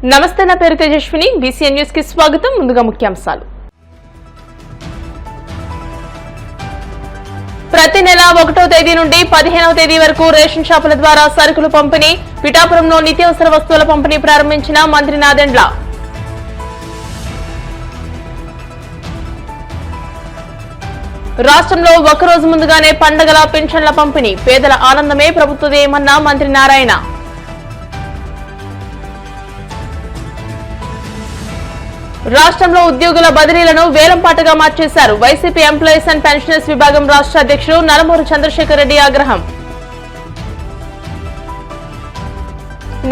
నమస్తే, నా పేరు తేజస్విని. బీసీఎన్ న్యూస్ కి స్వాగతం. ముందుగా ముఖ్యాంశాలు. ప్రతి నెల 1వ తేదీ నుండి 15వ తేదీ వరకు రేషన్ షాపుల ద్వారా సరుకులు పంపిణీ. పిఠాపురంలో నిత్యావసర వస్తువుల పంపిణీ ప్రారంభించిన మంత్రి నాదెండ్ల. రాష్ట్రంలో ఒకరోజు ముందుగానే పండగల పెన్షన్ల పంపిణీ. పేదల ఆనందమే ప్రభుత్వ ధ్యేయమన్న మంత్రి నారాయణ. రాష్ట్రంలో ఉద్యోగుల బదిలీలను వేలంపాటగా మార్చేశారు. వైసీపీ ఎంప్లాయీస్ అండ్ పెన్షనర్స్ విభాగం రాష్ట్ర అధ్యక్షుడు నలమూరు చంద్రశేఖర్ రెడ్డి ఆగ్రహం.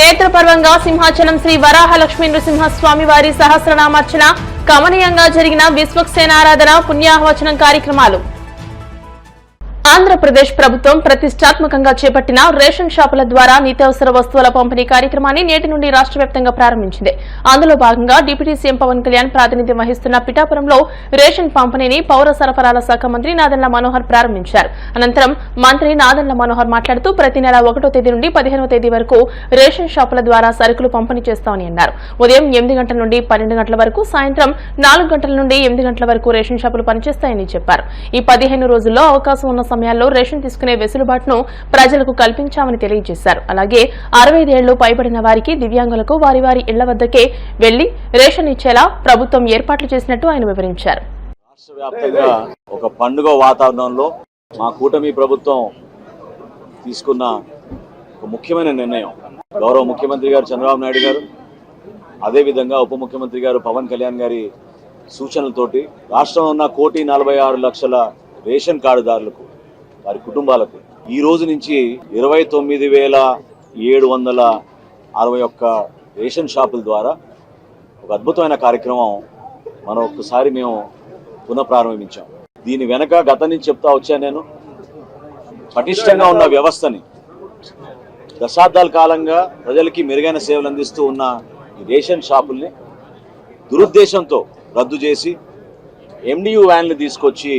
నేత్రపర్వంగా సింహాచలం శ్రీ వరాహ లక్ష్మీ నృసింహస్వామి వారి సహస్రనామార్చన, కమనీయంగా జరిగిన విశ్వక్సేన ఆరాధన, పుణ్యాహవచనం కార్యక్రమాలు. ఆంధ్రప్రదేశ్ ప్రభుత్వం ప్రతిష్టాత్మకంగా చేపట్టిన రేషన్ షాపుల ద్వారా నిత్యావసర వస్తువుల పంపిణీ కార్యక్రమాన్ని నేటి నుండి రాష్ట్ర వ్యాప్తంగా ప్రారంభించింది. అందులో భాగంగా డిప్యూటీ సీఎం పవన్ కళ్యాణ్ ప్రాతినిధ్యం వహిస్తున్న పిఠాపురంలో రేషన్ పంపిణీని పౌర సరఫరాల శాఖ మంత్రి నాదెండ్ల మనోహర్ ప్రారంభించారు. అనంతరం మంత్రి నాదెండ్ల మనోహర్ మాట్లాడుతూ ప్రతి నెల 1వ తేదీ నుండి 15వ తేదీ వరకు రేషన్ షాపుల ద్వారా సరుకులు పంపిణీ చేస్తామని అన్నారు. ఉదయం 8 గంటల నుండి 12 గంటల వరకు, సాయంత్రం 4 గంటల నుండి 8 గంటల వరకు రేషన్ షాపులు పనిచేస్తాయని చెప్పారు. ఈ 15 రోజుల్లో అవకాశం ఉన్న సమయాల్లో రేషన్ తీసుకునే వెసులుబాటును ప్రజలకు కల్పించామని తెలియజేశారు. అలాగే 65 ఏళ్లు పైబడిన వారికి, దివ్యాంగులకు వారి వారి ఇళ్ల వద్దకే వెళ్లి రేషన్ ఇచ్చేలా ప్రభుత్వం ఏర్పాట్లు చేసినట్టు ఆయన వివరించారు. రాష్ట్ర వ్యాప్తంగా ఒక పండుగ వాతావరణంలో మా కూటమి ప్రభుత్వం తీసుకున్న ఒక ముఖ్యమైన నిర్ణయం, గౌరవ ముఖ్యమంత్రి గారు చంద్రబాబు నాయుడు గారు, అదేవిధంగా ఉప ముఖ్యమంత్రి గారు పవన్ కళ్యాణ్ గారి సూచనలతోటి రాష్ట్రంలో ఉన్న 1,46,00,000 రేషన్ కార్డుదారులకు, వారి కుటుంబాలకు ఈ రోజు నుంచి 29,761 రేషన్ షాపుల ద్వారా ఒక అద్భుతమైన కార్యక్రమం మనం ఒక్కసారి మేము పునఃప్రారంభించాం. దీని వెనక గతం నుంచి చెప్తా వచ్చాను నేను, పటిష్టంగా ఉన్న వ్యవస్థని, దశాబ్దాల కాలంగా ప్రజలకి మెరుగైన సేవలు అందిస్తూ ఉన్న ఈ రేషన్ షాపుల్ని దురుద్దేశంతో రద్దు చేసి ఎండియు వ్యాన్లు తీసుకొచ్చి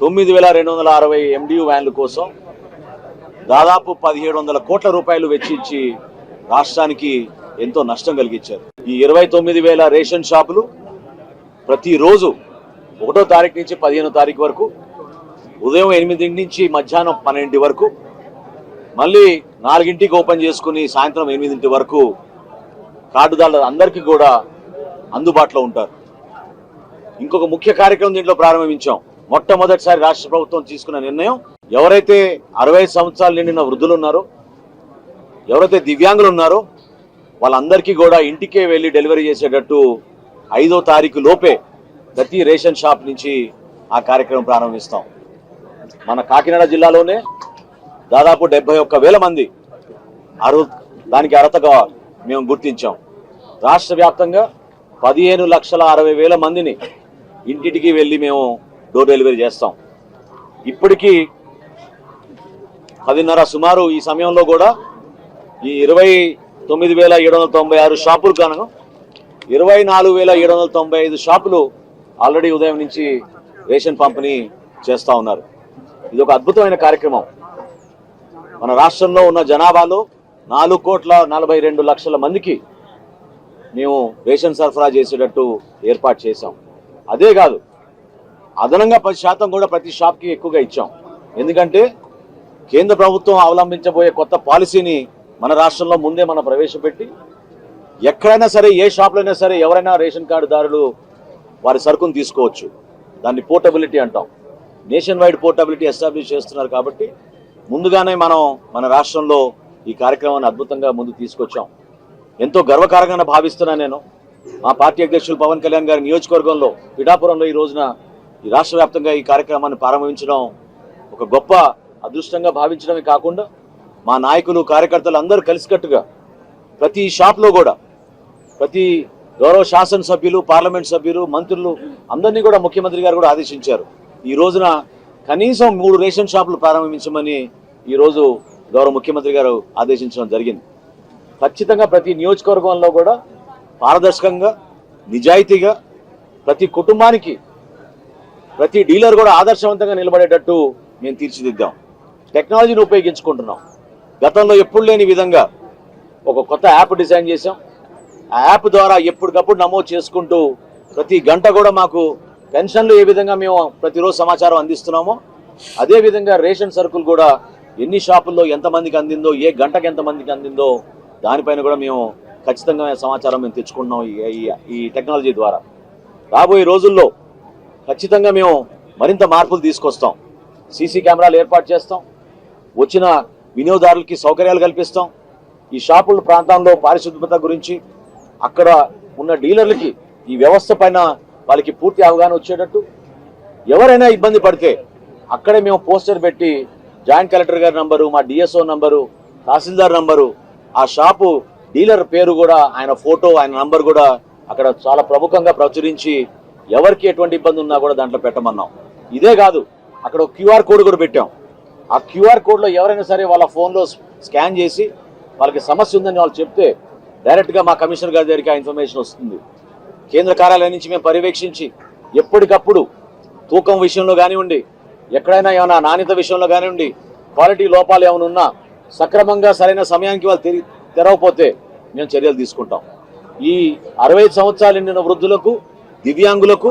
9,260 ఎండియు వ్యాన్ల కోసం దాదాపు 1,700 కోట్ల రూపాయలు వెచ్చించి రాష్ట్రానికి ఎంతో నష్టం కలిగించారు. ఈ 29,000 రేషన్ షాపులు ప్రతిరోజు 1వ తారీఖు నుంచి 15వ తారీఖు వరకు ఉదయం 8 నుంచి మధ్యాహ్నం 12 వరకు, మళ్ళీ 4ంటికి ఓపెన్ చేసుకుని సాయంత్రం 8 వరకు కార్డుదారులు అందరికీ కూడా అందుబాటులో ఉంటారు. ఇంకొక ముఖ్య కార్యక్రమం దీంట్లో ప్రారంభించాం. మొట్టమొదటిసారి రాష్ట్ర ప్రభుత్వం తీసుకున్న నిర్ణయం, ఎవరైతే 65 సంవత్సరాలు నిండిన వృద్ధులు ఉన్నారో, ఎవరైతే దివ్యాంగులు ఉన్నారో వాళ్ళందరికీ కూడా ఇంటికే వెళ్ళి డెలివరీ చేసేటట్టు 5వ తారీఖు లోపే ప్రతి రేషన్ షాప్ నుంచి ఆ కార్యక్రమం ప్రారంభిస్తాం. మన కాకినాడ జిల్లాలోనే దాదాపు 71,000 మంది దానికి అర్హతగా మేము గుర్తించాం. రాష్ట్ర వ్యాప్తంగా 15,60,000 మందిని ఇంటింటికి వెళ్ళి మేము డోర్ డెలివరీ చేస్తాం. ఇప్పటికీ 10:30 సుమారు ఈ సమయంలో కూడా ఈ 29,796 షాపులు గాను 24,795 షాపులు ఆల్రెడీ ఉదయం నుంచి రేషన్ పంపిణీ చేస్తూ ఉన్నారు. ఇది ఒక అద్భుతమైన కార్యక్రమం. మన రాష్ట్రంలో ఉన్న జనాభాలో 4,42,00,000 మందికి మేము రేషన్ సరఫరా చేసేటట్టు ఏర్పాటు చేశాం. అదే కాదు, అదనంగా 10% కూడా ప్రతి షాప్కి ఎక్కువగా ఇచ్చాం. ఎందుకంటే కేంద్ర ప్రభుత్వం అవలంబించబోయే కొత్త పాలసీని మన రాష్ట్రంలో ముందే మనం ప్రవేశపెట్టి, ఎక్కడైనా సరే, ఏ షాప్లో అయినా సరే, ఎవరైనా రేషన్ కార్డుదారులు వారి సరుకును తీసుకోవచ్చు. దాన్ని పోర్టబిలిటీ అంటాం. నేషన్ వైడ్ పోర్టబిలిటీ ఎస్టాబ్లిష్ చేస్తున్నారు. కాబట్టి ముందుగానే మనం మన రాష్ట్రంలో ఈ కార్యక్రమాన్ని అద్భుతంగా ముందు తీసుకొచ్చాం. ఎంతో గర్వకారంగా భావిస్తున్నాను నేను. మా పార్టీ అధ్యక్షులు పవన్ కళ్యాణ్ గారి నియోజకవర్గంలో పిఠాపురంలో ఈ రోజున ఈ రాష్ట్ర వ్యాప్తంగా ఈ కార్యక్రమాన్ని ప్రారంభించడం ఒక గొప్ప అదృష్టంగా భావించడమే కాకుండా, మా నాయకులు, కార్యకర్తలు అందరూ కలిసికట్టుగా ప్రతి షాప్లో కూడా ప్రతి గౌరవ శాసనసభ్యులు, పార్లమెంట్ సభ్యులు, మంత్రులు అందరినీ కూడా ముఖ్యమంత్రి గారు కూడా ఆదేశించారు. ఈ రోజున కనీసం 3 రేషన్ షాపులు ప్రారంభించమని ఈరోజు గౌరవ ముఖ్యమంత్రి గారు ఆదేశించడం జరిగింది. ఖచ్చితంగా ప్రతి నియోజకవర్గంలో కూడా పారదర్శకంగా, నిజాయితీగా, ప్రతి కుటుంబానికి, ప్రతి డీలర్ కూడా ఆదర్శవంతంగా నిలబడేటట్టు మేము తీర్చిదిద్దాం. టెక్నాలజీని ఉపయోగించుకుంటున్నాం. గతంలో ఎప్పుడు లేని విధంగా ఒక కొత్త యాప్ డిజైన్ చేశాం. ఆ యాప్ ద్వారా ఎప్పటికప్పుడు నమోదు చేసుకుంటూ ప్రతి గంట కూడా మాకు పెన్షన్లు ఏ విధంగా మేము ప్రతిరోజు సమాచారం అందిస్తున్నామో అదేవిధంగా రేషన్ సరుకులు కూడా ఎన్ని షాపుల్లో ఎంతమందికి అందిందో ఏ గంటకి ఎంతమందికి అందిందో దానిపైన కూడా మేము ఖచ్చితంగా సమాచారం మేము తెచ్చుకుంటున్నాం ఈ టెక్నాలజీ ద్వారా. రాబోయే రోజుల్లో ఖచ్చితంగా మేము మరింత మార్పులు తీసుకొస్తాం. సీసీ కెమెరాలు ఏర్పాటు చేస్తాం, వచ్చిన వినియోగదారులకి సౌకర్యాలు కల్పిస్తాం. ఈ షాపుల ప్రాంతాల్లో పారిశుద్ధ్యత గురించి అక్కడ ఉన్న డీలర్లకి ఈ వ్యవస్థ పైన వాళ్ళకి పూర్తి అవగాహన వచ్చేటట్టు, ఎవరైనా ఇబ్బంది పడితే అక్కడే మేము పోస్టర్ పెట్టి జాయింట్ కలెక్టర్ గారి నంబరు, మా డిఎస్ఓ నంబరు, తహసీల్దార్ నంబరు, ఆ షాపు డీలర్ పేరు కూడా, ఆయన ఫోటో, ఆయన నంబర్ కూడా అక్కడ చాలా ప్రముఖంగా ప్రచురించి ఎవరికి ఎటువంటి ఇబ్బంది ఉన్నా కూడా దాంట్లో పెట్టమన్నాం. ఇదే కాదు, అక్కడ ఒక క్యూఆర్ కోడ్ కూడా పెట్టాం. ఆ క్యూఆర్ కోడ్లో ఎవరైనా సరే వాళ్ళ ఫోన్లో స్కాన్ చేసి వాళ్ళకి సమస్య ఉందని వాళ్ళు చెప్తే డైరెక్ట్గా మా కమిషనర్ గారి దగ్గరికి ఆ ఇన్ఫర్మేషన్ వస్తుంది. కేంద్ర కార్యాలయం నుంచి మేము పర్యవేక్షించి ఎప్పటికప్పుడు తూకం విషయంలో కానివ్వండి, ఎక్కడైనా ఏమైనా నాణ్యత విషయంలో కానివ్వండి, క్వాలిటీ లోపాలు ఏమైనా ఉన్నా సక్రమంగా సరైన సమయానికి వాళ్ళు తెరవకపోతే మేము చర్యలు తీసుకుంటాం. ఈ 65 సంవత్సరాలు నిండిన వృద్ధులకు, దివ్యాంగులకు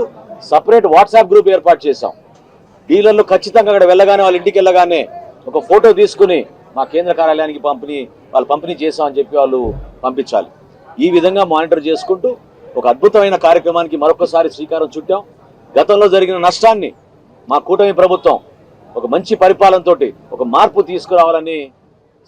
సపరేట్ వాట్సాప్ గ్రూప్ ఏర్పాటు చేశాం. డీలర్లు ఖచ్చితంగా అక్కడ వెళ్ళగానే, వాళ్ళ ఇంటికి వెళ్ళగానే ఒక ఫోటో తీసుకుని మా కేంద్ర కార్యాలయానికి పంపిణీ చేశామని చెప్పి వాళ్ళు పంపించాలి. ఈ విధంగా మానిటర్ చేసుకుంటూ ఒక అద్భుతమైన కార్యక్రమానికి మరొకసారి శ్రీకారం చుట్టాం. గతంలో జరిగిన నష్టాన్ని మా కూటమి ప్రభుత్వం ఒక మంచి పరిపాలనతోటి ఒక మార్పు తీసుకురావాలని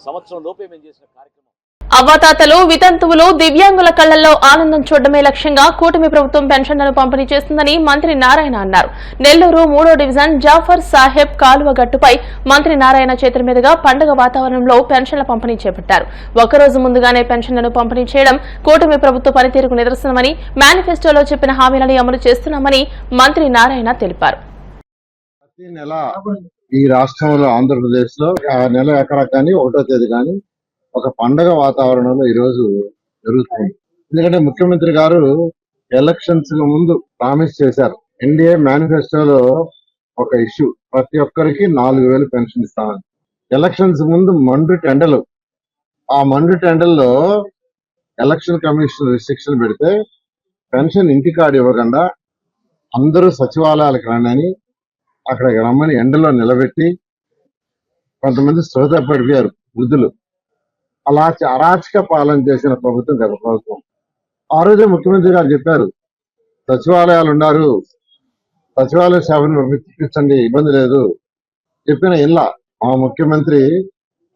సంవత్సరం లోపే మేము చేసిన కార్యక్రమం. అవ్వాతాతలు, వితంతువులు, దివ్యాంగుల కళ్లలో ఆనందం చూడడమే లక్ష్యంగా కూటమి ప్రభుత్వం పెన్షన్లను పంపిణీ చేస్తుందని మంత్రి నారాయణ అన్నారు. నెల్లూరు 3వ డివిజన్ జాఫర్ సాహెబ్ కాలువ గట్టుపై మంత్రి నారాయణ చేతుల మీదుగా పండుగ వాతావరణంలో పెన్షన్ల పంపిణీ చేపట్టారు. ఒకరోజు ముందుగానే పెన్షన్లను పంపిణీ చేయడం కూటమి ప్రభుత్వ పనితీరుకు నిదర్శనమని, మేనిఫెస్టోలో చెప్పిన హామీలను అమలు చేస్తున్నామని మంత్రి నారాయణ తెలిపారు. ప్రతి నెల ఈ రాష్ట్రంలో, ఆంధ్రప్రదేశ్ లో నెల ఎక్కడ కానీ 1వ తేదీ కానీ ఒక పండగ వాతావరణంలో ఈ రోజు జరుగుతుంది. ఎందుకంటే ముఖ్యమంత్రి గారు ఎలక్షన్స్ ముందు ప్రామిస్ చేశారు. ఎన్డీఏ మేనిఫెస్టోలో ఒక ఇష్యూ, ప్రతి ఒక్కరికి 4,000 పెన్షన్ ఇస్తామని. ఎలక్షన్స్ ముందు మండు టెండలు, ఆ మండు టెండల్లో ఎలక్షన్ కమిషన్ రిస్ట్రిక్షన్ పెడితే పెన్షన్ ఇంటికాడ ఇవ్వకుండా అందరూ సచివాలయాలకు రండి అక్కడికి రమ్మని ఎండలో నిలబెట్టి కొంతమంది శ్రోత పడిపోయారు వృద్ధులు. అలా అరాచక పాలన చేసిన ప్రభుత్వం గత ప్రభుత్వం. ఆ రోజే ముఖ్యమంత్రి గారు చెప్పారు, సచివాలయాలు ఉన్నారు, సచివాలయ సేవను చూపించండి, ఇబ్బంది లేదు. చెప్పిన ఇల్లా మా ముఖ్యమంత్రి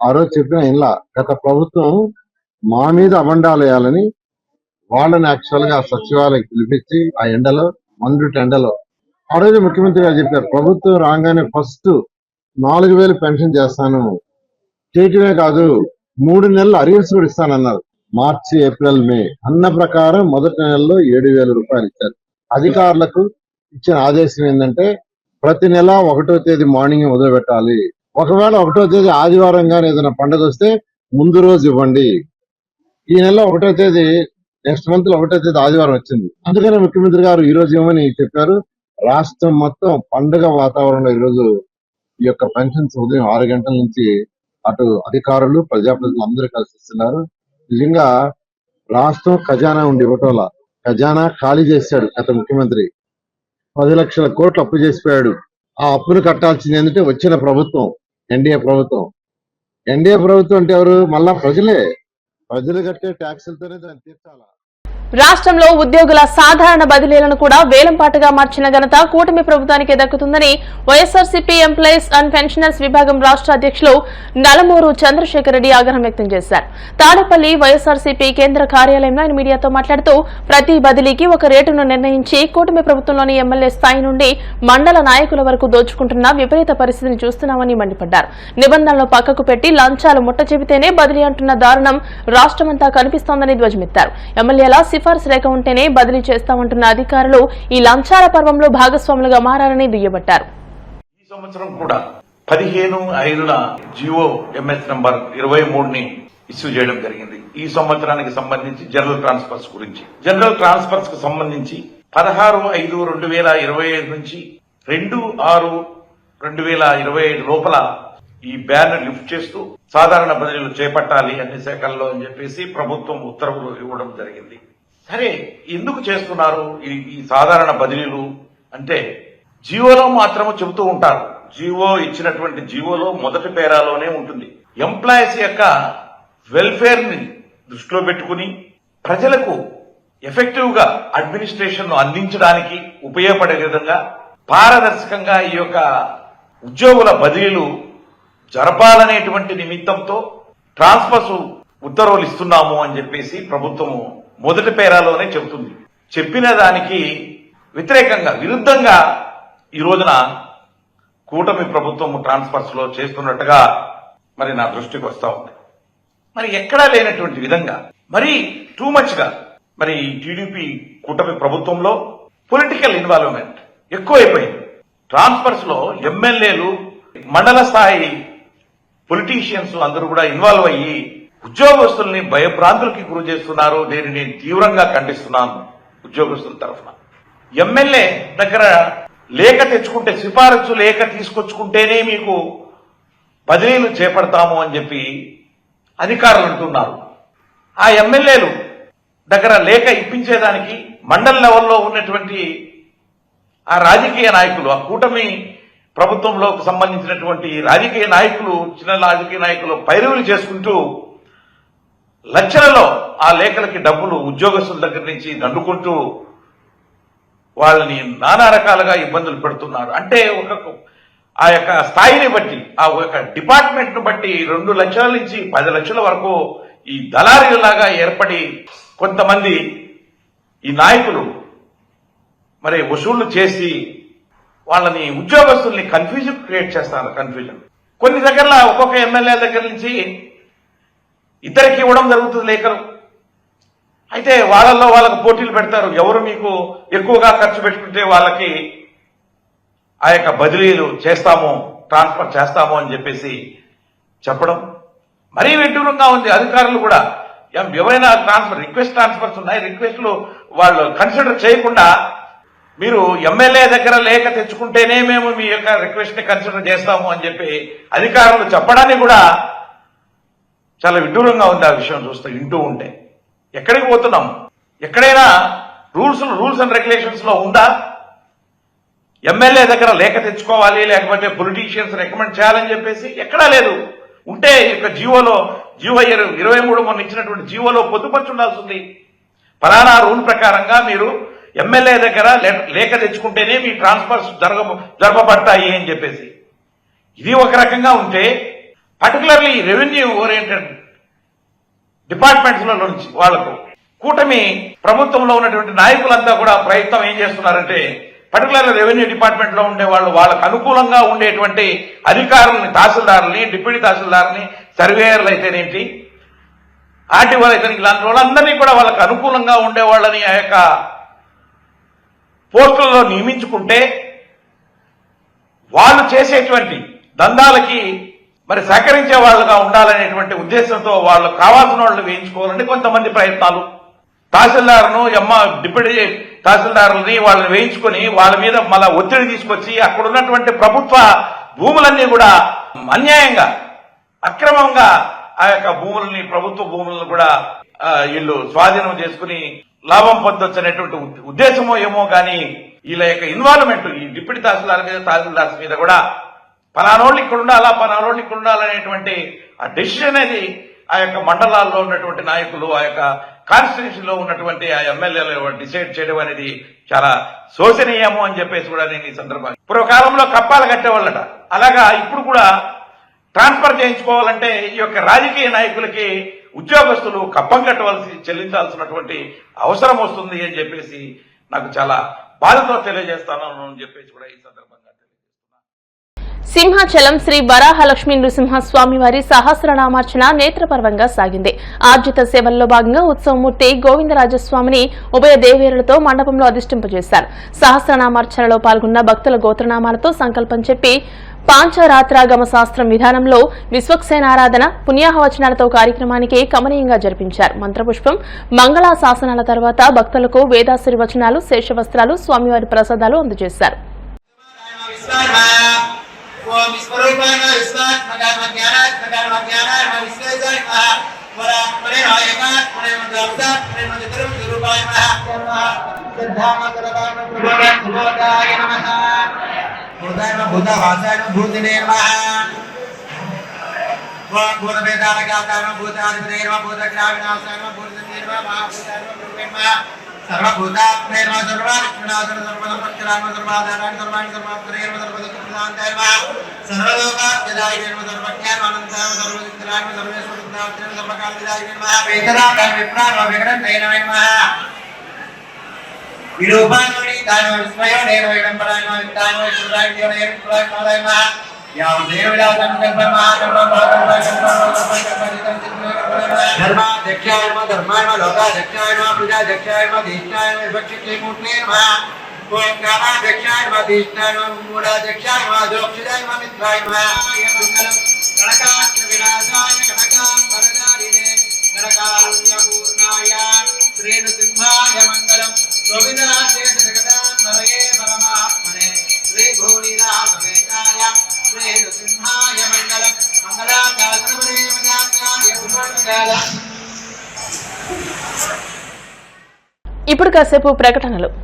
ఆ రోజు చెప్పిన ఇల్లా గత ప్రభుత్వం మా మీద అబండాలు వేయాలని వాళ్ళని యాక్చువల్ గా సచివాలయం పిలిపించి ఆ ఎండలో, మండు టెండలో ఆ రోజు ముఖ్యమంత్రి గారు చెప్పారు, ప్రభుత్వం రాగానే ఫస్ట్ 4,000 పెన్షన్ చేస్తాను, చేయటమే కాదు 3 నెలలు అరియర్స్ కూడా ఇస్తానన్నారు. మార్చి, ఏప్రిల్, మే అన్న ప్రకారం మొదటి నెలలో 7,000 రూపాయలు ఇచ్చారు. అధికారులకు ఇచ్చిన ఆదేశం ఏంటంటే ప్రతి నెల 1వ తేదీ మార్నింగ్ మొదలుపెట్టాలి. ఒకవేళ 1వ తేదీ ఆదివారం గానీ ఏదైనా పండుగ వస్తే ముందు రోజు ఇవ్వండి. ఈ నెల 1వ తేదీ, నెక్స్ట్ మంత్ లో 1వ తేదీ ఆదివారం వచ్చింది. అందుకనే ముఖ్యమంత్రి గారు ఈ రోజు ఇవ్వమని చెప్పారు. రాష్ట్రం మొత్తం పండుగ వాతావరణంలో ఈరోజు ఈ యొక్క పెన్షన్స్ ఉదయం 6 గంటల నుంచి అటు అధికారులు, ప్రజాప్రతినిధులు అందరూ కలిసి ఇస్తున్నారు. నిజంగా రాష్ట్రం ఖజానా ఉండి ఇవ్వటంలా ఖజానా ఖాళీ చేశాడు గత ముఖ్యమంత్రి. 10 లక్షల కోట్లు అప్పు చేసిపోయాడు. ఆ అప్పును కట్టాల్సింది ఏంటంటే వచ్చిన ప్రభుత్వం, ఎన్డీఏ ప్రభుత్వం. ఎన్డీఏ ప్రభుత్వం అంటే ఎవరు? మళ్ళా ప్రజలే. ప్రజలు కట్టే ట్యాక్సులతోనే దాన్ని తీర్చాలా. రాష్ట్రంలో ఉద్యోగుల సాధారణ బదిలీలను కూడా వేలంపాటుగా మార్చిన ఘనత కూటమి ప్రభుత్వానికి దక్కుతుందని వైఎస్ఆర్సీపీ ఎంప్లాయీస్ అండ్ పెన్షనర్స్ విభాగం రాష్ట్ర అధ్యక్షులు నలమూరు చంద్రశేఖర్ రెడ్డి ఆగ్రహం వ్యక్తం చేశారు. తాడేపల్లి వైఎస్ఆర్సీపీ కేంద్ర కార్యాలయంలో ఆయన మీడియాతో మాట్లాడుతూ ప్రతి బదిలీకి ఒక రేటును నిర్ణయించి కూటమి ప్రభుత్వంలోని ఎమ్మెల్యే స్థాయి నుండి మండల నాయకుల వరకు దోచుకుంటున్న విపరీత పరిస్థితిని చూస్తున్నామని మండిపడ్డారు. నిబంధనలు పక్కకు పెట్టి లంచాలు ముట్ట చెబితేనే బదిలీ అంటున్న దారుణం రాష్ట్రమంతా కనిపిస్తోందని ధ్వజమెత్తారు. ఎమ్మెల్యేల సిఫార్సు రేఖ ఉంటేనే బదిలీ చేస్తామంటున్న అధికారులు ఈ లంచాల పర్వంలో భాగస్వాములుగా మారారని దుయ్యబట్టారు. ఈ సంవత్సరం కూడా 15/5 జియో ఎంఎస్ నంబర్ 23ని ఇష్యూ చేయడం జరిగింది. ఈ సంవత్సరానికి సంబంధించి జనరల్ ట్రాన్స్ఫర్స్ గురించి, జనరల్ ట్రాన్స్ఫర్స్ కు సంబంధించి 16/5/2025 నుంచి 2/6/2025 లోపల ఈ బ్యాన్ లిఫ్ట్ చేస్తూ సాధారణ బదిలీలు చేపట్టాలి అన్ని శాఖల్లో అని చెప్పేసి ప్రభుత్వం ఉత్తర్వులు ఇవ్వడం జరిగింది. సరే ఎందుకు చేస్తున్నారు ఈ సాధారణ బదిలీలు అంటే జీవోలో మాత్రము చెబుతూ ఉంటారు. జీవో ఇచ్చినటువంటి జీవోలో మొదటి పేరాలోనే ఉంటుంది. ఎంప్లాయీస్ యొక్క వెల్ఫేర్ ని దృష్టిలో పెట్టుకుని ప్రజలకు ఎఫెక్టివ్ గా అడ్మినిస్ట్రేషన్ ను అందించడానికి ఉపయోగపడే విధంగా పారదర్శకంగా ఈ యొక్క ఉద్యోగుల బదిలీలు జరపాలనేటువంటి నిమిత్తంతో ట్రాన్స్ఫర్స్ ఉత్తర్వులు ఇస్తున్నాము అని చెప్పేసి ప్రభుత్వము మొదటి పేరాలోనే చెబుతుంది. చెప్పిన దానికి విరుద్ధంగా ఈ రోజున కూటమి ప్రభుత్వం ట్రాన్స్ఫర్స్ లో చేస్తున్నట్టుగా మరి నా దృష్టికి వస్తా ఉంది. మరి ఎక్కడా లేనటువంటి విధంగా మరి టూ మచ్ గా మరి టీడీపీ కూటమి ప్రభుత్వంలో పొలిటికల్ ఇన్వాల్వ్మెంట్ ఎక్కువైపోయింది. ట్రాన్స్ఫర్స్ లో ఎమ్మెల్యేలు మండల స్థాయి పొలిటీషియన్స్ అందరూ కూడా ఇన్వాల్వ్ అయ్యి ఉద్యోగస్తుల్ని భయభ్రాంతులకి గురి చేస్తున్నారు. దీనిని తీవ్రంగా ఖండిస్తున్నాను. ఉద్యోగస్తుల తరఫున ఎమ్మెల్యే దగ్గర లేఖ తెచ్చుకుంటే, సిఫారసు లేఖ తీసుకొచ్చుకుంటేనే మీకు బదిలీలు చేపడతాము అని చెప్పి అధికారులు అంటున్నారు. ఆ ఎమ్మెల్యేలు దగ్గర లేఖ ఇప్పించేదానికి మండల లెవెల్లో ఉన్నటువంటి ఆ రాజకీయ నాయకులు, ఆ కూటమి ప్రభుత్వంలో సంబంధించినటువంటి రాజకీయ నాయకులు, చిన్న రాజకీయ నాయకులు పైరువులు చేసుకుంటూ లక్షలలో ఆ లేఖలకి డబ్బులు ఉద్యోగస్తుల దగ్గర నుంచి దండుకుంటూ వాళ్ళని నానా రకాలుగా ఇబ్బందులు పెడుతున్నారు. అంటే ఆ యొక్క స్థాయిని బట్టి, ఆ యొక్క డిపార్ట్మెంట్ ను బట్టి 2 లక్షల నుంచి 10 లక్షల వరకు ఈ దళారీలాగా ఏర్పడి కొంతమంది ఈ నాయకులు మరి వసూళ్లు చేసి వాళ్ళని ఉద్యోగస్తుల్ని కన్ఫ్యూజన్ క్రియేట్ చేస్తారు. కన్ఫ్యూజన్ కొన్ని దగ్గరలో ఒక్కొక్క ఎమ్మెల్యే దగ్గర నుంచి ఇద్దరికి ఇవ్వడం జరుగుతుంది లేఖలు. అయితే వాళ్ళకు పోటీలు పెడతారు. ఎవరు మీకు ఎక్కువగా ఖర్చు పెట్టుకుంటే వాళ్ళకి ఆ యొక్క బదిలీలు చేస్తాము, ట్రాన్స్ఫర్ చేస్తాము అని చెప్పేసి చెప్పడం మరీ విడ్డూరంగా ఉంది. అధికారులు కూడా ఎవరైనా ట్రాన్స్ఫర్స్ ఉన్నాయి, రిక్వెస్ట్లు వాళ్ళు కన్సిడర్ చేయకుండా మీరు ఎమ్మెల్యే దగ్గర లేఖ తెచ్చుకుంటేనే మేము మీ యొక్క రిక్వెస్ట్ ని కన్సిడర్ చేస్తాము అని చెప్పి అధికారులు చెప్పడానికి కూడా చాలా విడ్డూరంగా ఉంది. ఆ విషయం చూస్తే వింటూ ఉంటే ఎక్కడికి పోతున్నాం? ఎక్కడైనా రూల్స్ అండ్ రెగ్యులేషన్స్ లో ఉందా ఎమ్మెల్యే దగ్గర లేఖ తెచ్చుకోవాలి, లేకపోతే పొలిటీషియన్స్ రికమెండ్ చేయాలని చెప్పేసి? ఎక్కడా లేదు. ఉంటే ఇక జీవో 23 మొన్న ఇచ్చినటువంటి జీవోలో పొందుపరిచి ఉండాల్సింది. ఫలానా రూల్ ప్రకారంగా మీరు ఎమ్మెల్యే దగ్గర లేఖ తెచ్చుకుంటేనే మీ ట్రాన్స్ఫర్స్ జరపబడతాయి అని చెప్పేసి. ఇది ఒక రకంగా ఉంటే పర్టికులర్లీ రెవెన్యూ ఓరియంటెడ్ డిపార్ట్మెంట్స్ లో నుంచి వాళ్లకు కూటమి ప్రభుత్వంలో ఉన్నటువంటి నాయకులంతా కూడా ప్రయత్నం ఏం చేస్తున్నారంటే పర్టికులర్ రెవెన్యూ డిపార్ట్మెంట్ లో ఉండే వాళ్ళకు అనుకూలంగా ఉండేటువంటి అధికారులని, తహసీల్దారులని, డిప్యూటీ తహసీల్దారుని, సర్వేయర్లు అయితేనేంటి, ఆర్టీఓలు అయితే ఇలాంటి వాళ్ళందరినీ కూడా వాళ్ళకు అనుకూలంగా ఉండే వాళ్ళని ఆ యొక్క పోస్టులలో నియమించుకుంటే వాళ్ళు చేసేటువంటి దందాలకి మరి సహకరించే వాళ్ళుగా ఉండాలనేటువంటి ఉద్దేశంతో వాళ్ళు కావాల్సిన వాళ్ళు వేయించుకోవాలని కొంతమంది ప్రయత్నాలు. తహసీల్దార్ను డిప్యూటీ తహసీల్దారులని వాళ్ళని వేయించుకొని వాళ్ళ మీద మళ్ళా ఒత్తిడి తీసుకొచ్చి అక్కడ ఉన్నటువంటి ప్రభుత్వ భూములన్నీ కూడా అన్యాయంగా, అక్రమంగా ఆ యొక్క భూములని, ప్రభుత్వ భూములను కూడా వీళ్ళు స్వాధీనం చేసుకుని లాభం పొందొచ్చు అనేటువంటి ఉద్దేశమో ఏమో కానీ వీళ్ళ యొక్క ఇన్వాల్వ్మెంట్ ఈ డిప్యూటీ తహసీల్దార్ మీద, తహసీల్దార్స్ మీద కూడా పలానోళ్ళు ఇక్కడ ఉండాలా, పలానోళ్ళు ఇక్కడ ఉండాలనేటువంటి ఆ డెసిషన్ అనేది ఆ యొక్క మండలాల్లో ఉన్నటువంటి నాయకులు, ఆ యొక్క కాన్స్టిట్యూన్సీలో ఉన్నటువంటి ఆ ఎమ్మెల్యేలు డిసైడ్ చేయడం అనేది చాలా శోచనీయము అని చెప్పేసి కూడా నేను ఈ సందర్భంగా, పూర్వకాలంలో కప్పాలు కట్టేవాళ్ళట, అలాగా ఇప్పుడు కూడా ట్రాన్స్ఫర్ చేయించుకోవాలంటే ఈ యొక్క రాజకీయ నాయకులకి ఉద్యోగస్తులు కప్పం చెల్లించాల్సినటువంటి అవసరం వస్తుంది అని చెప్పేసి నాకు చాలా బాధతో తెలియజేస్తాను అని చెప్పేసి కూడా ఈ సందర్భంగా సింహాచలం శ్రీ వరాహలక్ష్మీ నృసింహస్వామి వారి సహస్రనామార్చన నేత్రపర్వంగా సాగింది. ఆర్జిత సేవల్లో భాగంగా ఉత్సవమూర్తి గోవిందరాజస్వామిని ఉభయ దేవేరులతో మండపంలో అధిష్టింపజేశారు. సహస్రనామార్చనలో పాల్గొన్న భక్తుల గోత్రనామాలతో సంకల్పం చెప్పి పాంచరాత్రాగమ శాస్త్రం విధానంలో విశ్వక్సేనారాధన, పుణ్యాహవచనాలతో కార్యక్రమానికి కమనీయంగా జరిపించారు. మంత్రపుష్పం, మంగళాశాసనాల తర్వాత భక్తులకు వేదాశీర్వచనాలు, శేషవస్త్రాలు, స్వామివారి ప్రసాదాలు అందజేశారు. ఓం విశ్వరూపాయ విశ్వాత్మకాత్మజ్ఞానాత్మకాత్మజ్ఞానాయ విశ్వేశాయ వరాత్మనే నాయకాత్మనే మంత్రావతాత్మనే మంత్రం రూపాయ నమః సిద్ధామకరదాన ప్రభువాయ నమః భూతాయ భూతవాసాయ భూతినే నమః భూతవేదానగాతాయ భూతాధిపతే నమః భూతగ్రావినాశాయ నమః భూతదే నమః మహాభూతాయ నమః సర్వభూతాత్మే నమః సర్వాలక్ష్మణాసన సర్వసంపత్కరామ సర్వాధారాయ సర్వాణి సర్వాత్మనే నమః సర్వదుఃఖప్రదాంతాయ నమః సర్వలోకాత్మజాయ నమః సర్వజ్ఞానానందాయ నమః సర్వవిద్యాయ నమః సర్వేశ్వరదాత్రే నమః సర్వకాలవిదాయ నమః వేదనాథాయ విప్రాయ విగ్రహణాయ నమః విరూపాణి దాయ విస్మయో నేన విడంబరాయ నమః విత్తాయ నమః విశ్వరాయ దేవనే విప్రాయ నాదాయ నమః యావ దేవవిలాసం కల్పమః ధర్మాధ్యక్షాయ నమః ధర్మాయ నమః లోకాధ్యక్షాయ నమః ప్రజాధ్యక్షాయ నమః ధీష్టాయ నమః విభక్షిత్రిమూర్తే నమః ఓం గ్రామాధ్యక్షాయ నమః ధీష్టాయ నమః మూఢాధ్యక్షాయ నమః జోక్షిదాయ నమః మిత్రాయ నమః మంగళం కనకాగ్ని వినాశాయ కనకాంబరధారిణే కనకారుణ్యపూర్ణాయ శ్రీనృసింహాయ మంగళం గోవిందాయ జగదాంబరయే పరమాత్మనే శ్రీ భూనినాథవేతాయ శ్రీనృసింహాయ మంగళం మంగళాకాశనమనే మదాకాయ పుష్పకాల. ఇప్పుడు కాసేపు ప్రకటనలు.